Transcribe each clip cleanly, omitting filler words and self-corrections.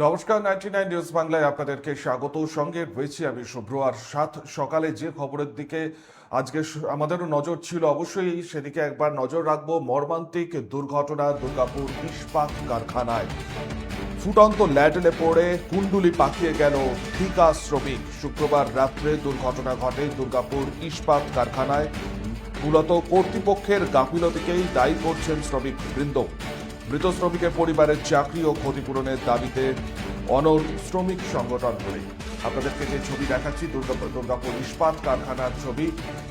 নমস্কার, 99 নিউজ বাংলায় আপনাদেরকে স্বাগত। সঙ্গে রয়েছি আমি শুভ্র। আর সাত সকালে যে খবরের দিকে আজকে আমাদেরও নজর ছিল, অবশ্যই সেদিকে একবার নজর রাখবো। মর্মান্তিক দুর্ঘটনা দুর্গাপুর ইস্পাত কারখানায়। ফুটন্ত ল্যাডেলে পড়ে কুণ্ডুলি পাকিয়ে গেল ঠিকা শ্রমিক। শুক্রবার রাত্রে দুর্ঘটনা ঘটে দুর্গাপুর ইস্পাত কারখানায়। মূলত কর্তৃপক্ষের গাফিলতিকেই দায়ী করছেন শ্রমিক বৃন্দ। মৃত শ্রমিকের পরিবারের চাকরি ও ক্ষতিপূরণের দাবিতে অনড় শ্রমিক সংগঠনগুলি। আপনাদেরকে যে ছবি দেখাচ্ছি দুর্গাপুর ইস্পাত কারখানার ছবি,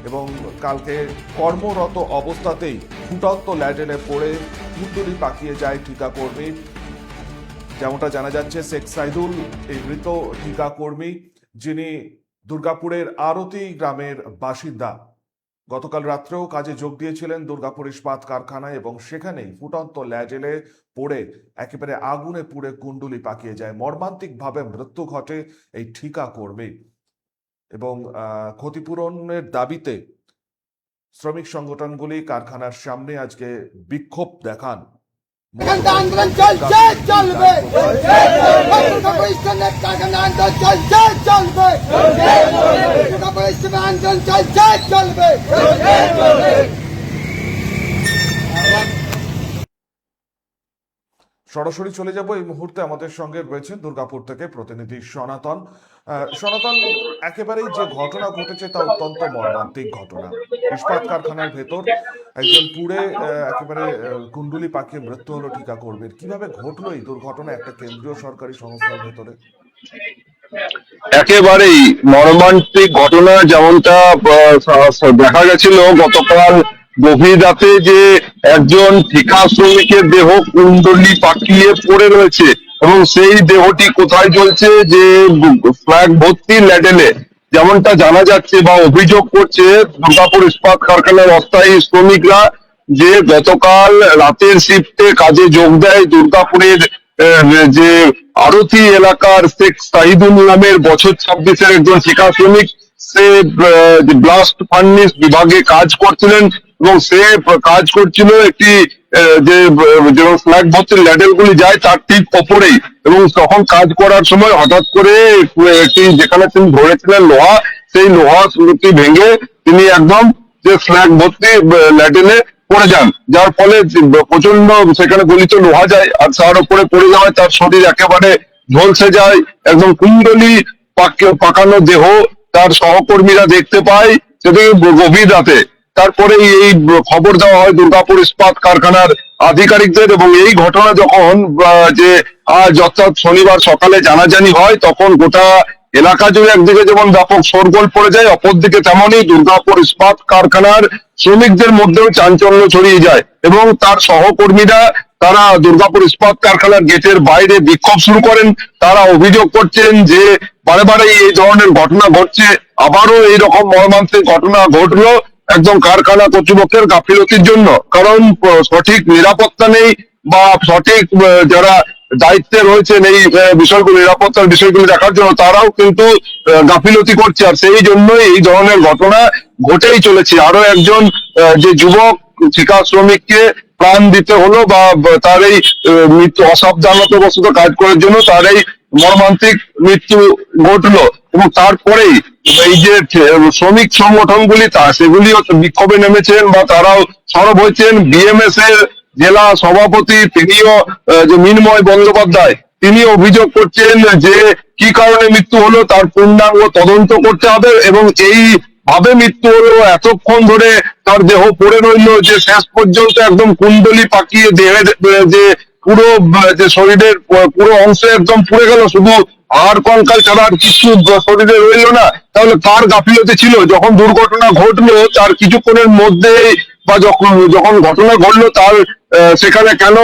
এবং কালকে কর্মরত অবস্থাতেই ফুটন্ত ল্যাডেলে পড়ে কুণ্ডুলি পাকিয়ে যায় ঠিকা কর্মী। যেমনটা জানা যাচ্ছে, শেখ সাইদুল এই মৃত ঠিকা কর্মী, যিনি দুর্গাপুরের আরতি গ্রামের বাসিন্দা। গতকাল রাত্রেও কাজে যোগ দিয়েছিলেন দুর্গাপুর ইস্পাত কারখানায়, এবং সেখানেই ফুটন্ত ল্যাডেলে পড়ে একেবারে আগুনে পুড়ে কুণ্ডুলি পাকিয়ে যায়। মর্মান্তিকভাবে মৃত্যু ঘটে এই ঠিকা কর্মী, এবং ক্ষতিপূরণের দাবিতে শ্রমিক সংগঠনগুলি কারখানার সামনে আজকে বিক্ষোভ দেখান। আন্দোলন চলছে চলবে, আন্দোলন চলছে চলবে, আন্দোলন চলছে চলবে। সরাসরি চলে যাব, এই মুহূর্তে আমাদের সঙ্গে রয়েছেন দুর্গাপুর থেকে প্রতিনিধি সনাতন। সনাতন, একেবারেই যে ঘটনা ঘটেছে তা অত্যন্ত মর্মান্তিক ঘটনা। ইস্পাত কারখানার ভেতর একজন পুড়ে একেবারে কুণ্ডুলি পাকিয়ে মৃত্যু হলো ঠিকা কর্মীর। কিভাবে ঘটলো এই দুর্ঘটনা একটা কেন্দ্রীয় সরকারি সংস্থার ভেতরে? একেবারেই মর্মান্তিক ঘটনা। যেমনটা দেখা গেছিল গতকাল গভীর রাতে, যে একজন ঠিকা শ্রমিকের দেহ কুণ্ডলি পাকিয়ে পড়ে রয়েছে, এবং সেই দেহটি কোথায় চলছে, যে ফ্ল্যাগ ভর্তি ল্যাডেলে। যেমনটা জানা যাচ্ছে বা অভিযোগ করছে দুর্গাপুর ইস্পাত কারখানার অস্থায়ী শ্রমিকরা, যে গতকাল রাতের শিফটে কাজে যোগ দেয় দুর্গাপুরের যে আরতি এলাকার শেখ সাহিদুল নামের বছর 26-এর একজন ঠিকা শ্রমিক। সে ব্লাস্ট ফার্নিস বিভাগে কাজ করছিলেন, এবং সে কাজ করছিল একটি যে ফ্ল্যাগ ভর্তি ল্যাডেল গুলি যায় তার ঠিক ওপরেই। এবং তখন কাজ করার সময় হঠাৎ করে একটি, যেখানে তিনি ধরেছিলেন লোহা, সেই লোহা স্মৃতি ভেঙে তিনি একদম যে ফ্ল্যাগ ভর্তি ল্যাডেলে পড়ে যান, যার ফলে প্রচন্ড সেখানে গলিত লোহা যায়, আর তার উপরে পড়ে যাওয়ায় তার শরীর একেবারে ঝলসে যায়। একদম কুণ্ডলি পাকানো দেহ তার সহকর্মীরা দেখতে পায় সেদিকে গভীর রাতে। তারপরে এই খবর দেওয়া হয় দুর্গাপুর ইস্পাত কারখানার আধিকারিকদের, এবং এই ঘটনা যখন যে আজ অর্থাৎ শনিবার সকালে জানাজানি হয়, তখন গোটা এলাকা জুড়ে একদিকে যেমন ব্যাপক শোরগোল পড়ে যায়, অপরদিকে তেমনই দুর্গাপুর ইস্পাত কারখানার শ্রমিকদের মধ্যেও চাঞ্চল্য ছড়িয়ে যায়, এবং তার সহকর্মীরা তারা দুর্গাপুর ইস্পাত কারখানার গেটের বাইরে বিক্ষোভ শুরু করেন। তারা অভিযোগ করছেন যে বারে বারে এই ধরনের ঘটনা ঘটছে, আবারও এইরকম মর্মান্তিক ঘটনা ঘটলো একদম কারখানা কর্তৃপক্ষের গাফিলতির জন্য। কারণ সঠিক নিরাপত্তা নেই, বা সঠিক যারা দায়িত্বে রয়েছেন এই বিষয়গুলো, নিরাপত্তার বিষয়গুলো দেখার জন্য, তারাও কিন্তু গাফিলতি করছে। আর সেই জন্যই এই ধরনের ঘটনা ঘটেই চলেছে। আরো একজন যে যুবক ঠিকা শ্রমিককে প্রাণ দিতে হলো, বা তার এই মৃত্যু অসাবধানতাবশত কাজ করার জন্য তার এই মর্মান্তিক মৃত্যু ঘটলো। এবং তারপরেই এই যে শ্রমিক সংগঠনগুলি সেগুলিও বিক্ষোভে নেমেছেন, বা তারাও সরব হয়েছেন। বিএমএস এর জেলা সভাপতি তিনিও, যে মিনময় বন্দ্যোপাধ্যায়, তিনি অভিযোগ করছেন যে কি কারণে মৃত্যু হলো তার পূর্ণাঙ্গ তদন্ত করতে হবে, এবং এই ভাবে মৃত্যু হলো, এতক্ষণ ধরে তার দেহ পড়ে রইল, যে শেষ পর্যন্ত একদম কুণ্ডলি পাকিয়ে দেহে যে পুরো যে শরীরের পুরো অংশ একদম পুড়ে গেল, শুধু আর কঙ্কাল ছাড়া আর কিছু শরীরে রইল না। তাহলে কার গাফিলতি ছিল? যখন দুর্ঘটনা ঘটলো তার কিছুক্ষণের মধ্যে, বা যখন ঘটনা ঘটলো তার সেখানে কেন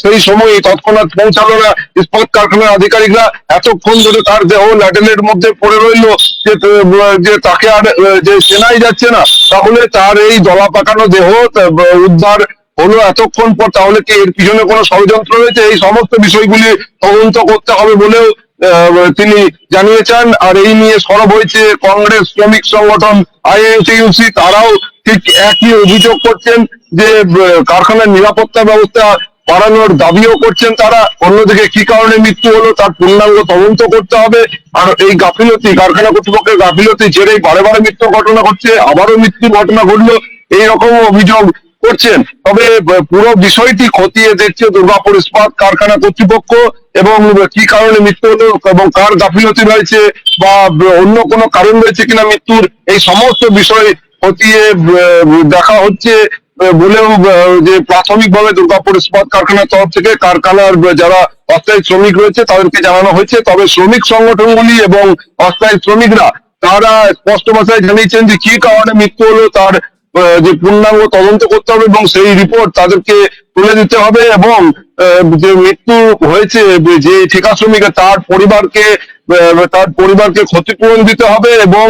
সেই সময় তৎক্ষণাৎ পৌঁছালো না ইস্পাত কারখানার আধিকারিকরা? এতক্ষণ ধরে তার দেহ ল্যাডেলের মধ্যে পড়ে রইলো, যে তাকে আর যে চেনাই যাচ্ছে না। তাহলে তার এই দলা পাকানো দেহ উদ্ধার হলো এতক্ষণ পর, তাহলে কি এর পিছনে কোনো ষড়যন্ত্র রয়েছে? এই সমস্ত বিষয়গুলি তদন্ত করতে হবে বলেও তিনি জানিয়েছেন। আর এই নিয়ে সরব হয়েছে কংগ্রেস শ্রমিক সংগঠন আইএনটিইউসি। তারাও ঠিক একই অভিযোগ করছেন যে কারখানার নিরাপত্তা ব্যবস্থা বাড়ানোর দাবিও করছেন তারা। অন্যদিকে কি কারণে মৃত্যু হলো তার পূর্ণাঙ্গ তদন্ত করতে হবে। আর এই গাফিলতি, কারখানা কর্তৃপক্ষের গাফিলতি জেরেই বারে বারে মৃত্যুর ঘটনা ঘটছে, আবারও মৃত্যুর ঘটনা ঘটলো, এইরকম অভিযোগ করছেন। তবে পুরো বিষয়টি খতিয়ে দেখছে দুর্গাপুর ইস্পাত কারখানা কর্তৃপক্ষ, এবং কি কারণে মৃত্যু হলো এবং কার গাফিলতি রয়েছে বা অন্য কোনো কারণ রয়েছে কিনা মৃত্যুর, এই সমস্ত বিষয় খতিয়ে দেখা হচ্ছে বলেও যে প্রাথমিকভাবে দুর্গাপুর ইস্পাত কারখানার তরফ থেকে কারখানার যারা অস্থায়ী শ্রমিক রয়েছে তাদেরকে জানানো হয়েছে। তবে শ্রমিক সংগঠনগুলি এবং অস্থায়ী শ্রমিকরা তারা স্পষ্ট ভাষায় জানিয়েছেন যে কি কারণে মৃত্যু হলো তার যে পূর্ণাঙ্গ তদন্ত করতে হবে এবং সেই রিপোর্ট তাদেরকে তুলে দিতে হবে, এবং যে মৃত্যু হয়েছে যে ঠিকা শ্রমিকের তার পরিবারকে ক্ষতিপূরণ দিতে হবে এবং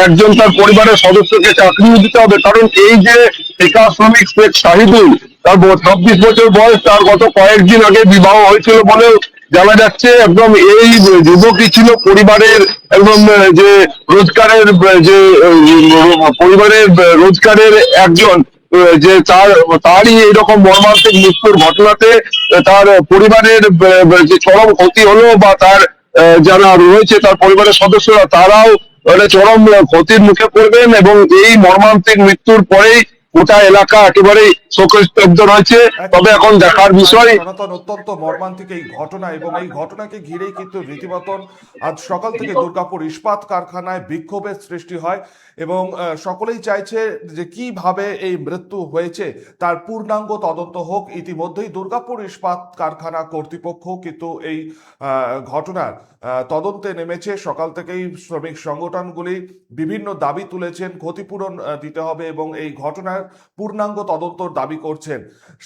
একজন তার পরিবারের সদস্যকে চাকরিও দিতে হবে। কারণ এই যে ঠিকা শ্রমিক শেখ শাহিদুল, তার 26 বছর বয়স, তার গত কয়েকদিন আগে বিবাহ হয়েছিল বলেও জানা যাচ্ছে। একদম এই যুবকই ছিল পরিবারের একদম যে রোজগারের যে পরিবারের রোজগারের একজন, যে তারই এইরকম মর্মান্তিক মৃত্যুর ঘটনাতে তার পরিবারের যে চরম ক্ষতি হলো, বা তার যারা রয়েছে তার পরিবারের সদস্যরা তারাও চরম ক্ষতির মুখে পড়বেন, এবং এই মর্মান্তিক মৃত্যুর পরেই গোটা এলাকা একেবারেই শোকস্তব্ধ রয়েছে। তবে এখন দেখার বিষয়, সনাতন, অত্যন্ত মর্মান্তিক এই ঘটনা, এবং এই ঘটনাকে ঘিরেই কিন্তু রীতিমতন আজ সকাল থেকে দুর্গাপুর ইস্পাত কারখানায় বিক্ষোভের সৃষ্টি হয়, এবং সকলেই চাইছে যে কিভাবে এই মৃত্যু হয়েছে তার পূর্ণাঙ্গ তদন্ত হোক। ইতিমধ্যেই দুর্গাপুর ইস্পাত কারখানা কর্তৃপক্ষ কিন্তু এই ঘটনার তদন্তে নেমেছে। সকাল থেকেই শ্রমিক সংগঠনগুলি বিভিন্ন দাবি তুলেছেন, ক্ষতিপূরণ দিতে হবে এবং এই ঘটনার পূর্ণাঙ্গ তদন্তর দাবি করছেন।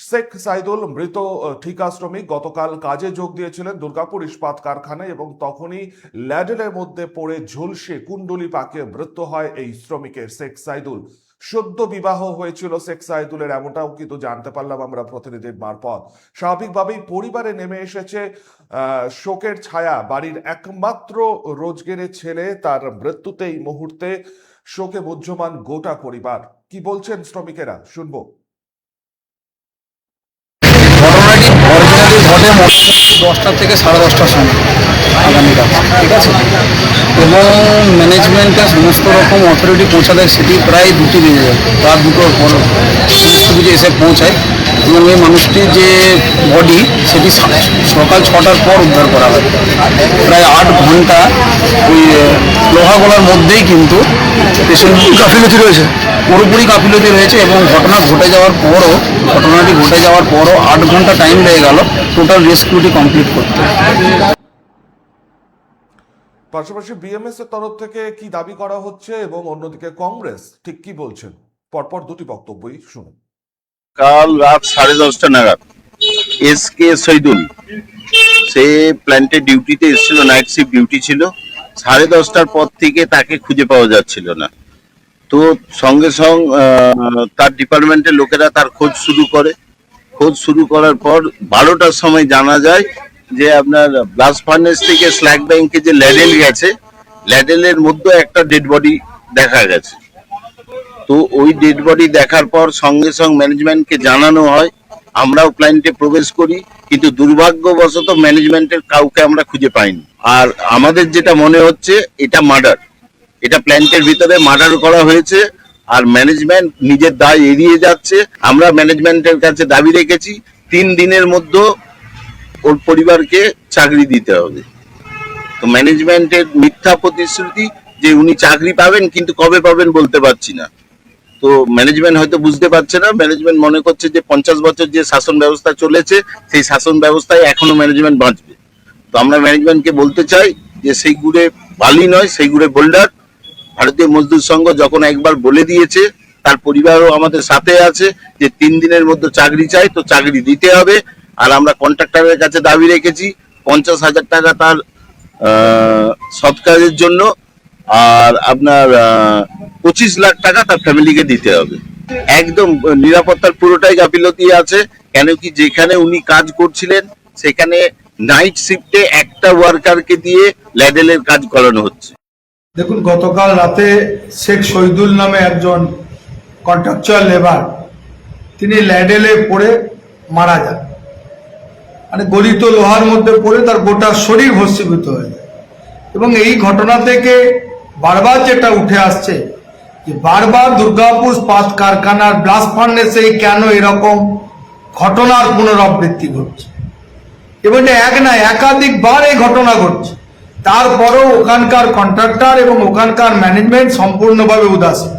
শেখ সাইদুল মৃত ঠিকা শ্রমিক গতকাল কাজে যোগ দিয়েছিলেন দুর্গাপুর ইস্পাত কারখানায়, এবং তখনই ল্যাডেলের মধ্যে পড়ে ঝলসে কুণ্ডলি পাকিয়ে মৃত্যু হয় এই শ্রমিকের। শেখ সাইদুল সদ্য বিবাহ হয়েছিল শেখ সাইদুলের, এমনটাও কিন্তু জানতে পারলাম আমরা প্রতিনিধির মারফত। স্বাভাবিকভাবেই পরিবারে নেমে এসেছে শোকের ছায়া। বাড়ির একমাত্র রোজগেরের ছেলে তার মৃত্যুতে এই মুহূর্তে শোকে মুহ্যমান গোটা পরিবার। কি বলছেন শ্রমিকেরা, শুনবো। ঘটনাটি অরিজিনালি ঘটে মোটামুটি 10টা থেকে 10:30টার সময় আগামীকাল, ঠিক আছে। এবং ম্যানেজমেন্টের সমস্ত রকম অথরিটি পৌঁছাতে সেটি প্রায় 2টি বেজে যায়, রাত 2টোর পর সমস্ত কিছু এসে পৌঁছায়, এবং এই মানুষটির যে বডি সেটি সকাল 6টার পর উদ্ধার করা হয়। প্রায় 8 ঘন্টা ওই লোহাগোলার মধ্যেই কিন্তু পেশেন্ট গাফিলতি রয়েছে, পুরোপুরি গাফিলতি রয়েছে। এবং ঘটনাটি ঘটে যাওয়ার পরও 8 ঘন্টা টাইম লেগে গেল টোটাল রেস্কিউটি কমপ্লিট করতে। পাশাপাশি বিএমএস এর তরফ থেকে কি দাবি করা হচ্ছে এবং অন্যদিকে কংগ্রেস ঠিক কি বলছেন, পরপর দুটি বক্তব্যই শুনুন। কাল রাত 10:30 নাগাদ এসকে শহীদুল, সে প্ল্যান্টে ডিউটিতে এসেছিল, নাইট শিফট ডিউটি ছিল। 10:30টার পর থেকে তাকে খুঁজে পাওয়া যাচ্ছিল না। তো সঙ্গে সঙ্গে তার ডিপার্টমেন্টের লোকেরা তার খোঁজ শুরু করার পর 12টার সময় জানা যায় যে আপনার ব্লাস্ট ফার্নেস থেকে স্ল্যাগ ব্যাংকে যে ল্যাডেল গেছে, ল্যাডেলের মধ্যে একটা ডেড বডি দেখা গেছে। তো ওই ডেড বডি দেখার পর সঙ্গে সঙ্গে ম্যানেজমেন্টকে জানানো হয়, আমরাও প্ল্যান্টে প্রবেশ করি, কিন্তু দুর্ভাগ্যবশত ম্যানেজমেন্টের কাউকে আমরা খুঁজে পাইনি। আর আমাদের যেটা মনে হচ্ছে এটা মার্ডার, এটা প্ল্যান্টের ভিতরে মার্ডার করা হয়েছে, আর ম্যানেজমেন্ট নিজের দায় এড়িয়ে যাচ্ছে। আমরা ম্যানেজমেন্টের কাছে দাবি রেখেছি 3 দিনের মধ্যে ওর পরিবারকে চাকরি দিতে হবে। তো ম্যানেজমেন্টের মিথ্যা প্রতিশ্রুতি যে উনি চাকরি পাবেন, কিন্তু কবে পাবেন বলতে পারছি না। তো ম্যানেজমেন্ট হয়তো বুঝতে পারছে না, ম্যানেজমেন্ট মনে করছে যে 50 বছর যে শাসন ব্যবস্থা চলেছে সেই শাসন ব্যবস্থায় এখনো ম্যানেজমেন্ট বাঁচবে। তো আমরা ম্যানেজমেন্টকে বলতে চাই যে সেই গুড়ে বালি নয়, সেই গুড়ে বোল্ডার। ভারতীয় মজদুর সংঘ যখন একবার বলে দিয়েছে, তার পরিবারও আমাদের সাথে আছে যে 3 দিনের মধ্যে চাকরি চাই, তো চাকরি দিতে হবে। আর আমরা কন্ট্রাক্টরের কাছে দাবি রেখেছি 50,000 টাকা তার সৎ কাজের জন্য, আর আপনার 25 লাখ টাকা তার ফ্যামিলিকে দিতে হবে। একদম নিরাপত্তার পুরোটাই গাফিলতি আছে। কেন কি, যেখানে উনি কাজ করছিলেন সেখানে নাইট শিফটে একটা ওয়ার্কারকে দিয়ে ল্যাডেলের কাজ করানো হচ্ছে। দেখুন, গতকাল রাতে শেখ শহীদুল নামে একজন কন্ট্রাকচুয়াল লেবার, তিনি ল্যাডেলে পড়ে মারা যান। মানে গলিত লোহার মধ্যে পড়ে তার গোটা শরীর ভস্মীভূত হয়ে যায়। এবং এই ঘটনা থেকে বারবার যেটা উঠে আসছে যে বারবার দুর্গাপুর ইস্পাত কারখানার ব্লাস্ট ফার্নেসে কেন এরকম ঘটনার পুনরাবৃত্তি ঘটছে, এবং এটা এক না একাধিকবার এই ঘটনা ঘটছে। তারপরেও ওখানকার কন্ট্রাক্টর এবং ওখানকার ম্যানেজমেন্ট সম্পূর্ণভাবে উদাসীন।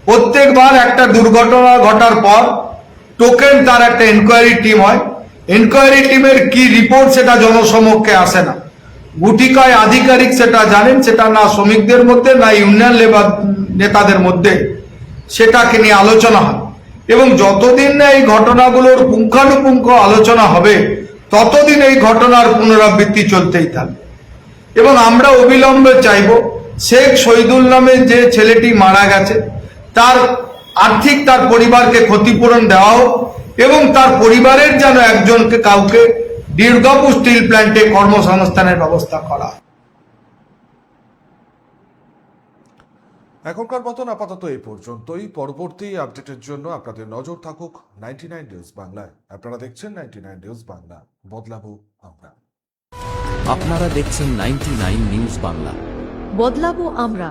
প্রত্যেকবার একটা দুর্ঘটনা ঘটার পর টোকেন তার একটা এনকোয়ারি টিম হয়, এনকোয়ারি টিমের কি রিপোর্ট সেটা জনসমক্ষে আসে না। গুটিকয় আধিকারিক সেটা জানেন, সেটা না শ্রমিকদের মধ্যে না ইউনিয়ন লেবার নেতাদের মধ্যে সেটাকে নিয়ে আলোচনা হয়। এবং যতদিন না এই ঘটনাগুলোর পুঙ্খানুপুঙ্খ আলোচনা হবে ততদিন এই ঘটনার পুনরাবৃত্তি চলতেই থাকবে। এবং আমরা অবিলম্বে চাইব শেখ শহীদুল নামে যে ছেলেটি মারা গেছে তার আর্থিক তার পরিবারকে ক্ষতিপূরণ দেওয়া হোক, এবং তার পরিবারের যেন একজনকে কাউকে দুর্গাপুর স্টিল প্ল্যান্টে কর্মসংস্থানের ব্যবস্থা করা হয়। এখনকার মতন আপাতত এই পর্যন্তই। পরবর্তী আপডেটের জন্য আপনাদের নজর থাকুক 99 নিউজ বাংলায়। আপনারা দেখছেন 99 নিউজ বাংলা, বদলাবো আমরা। আপনারা দেখছেন 99 নিউজ বাংলা, বদলাবো আমরা।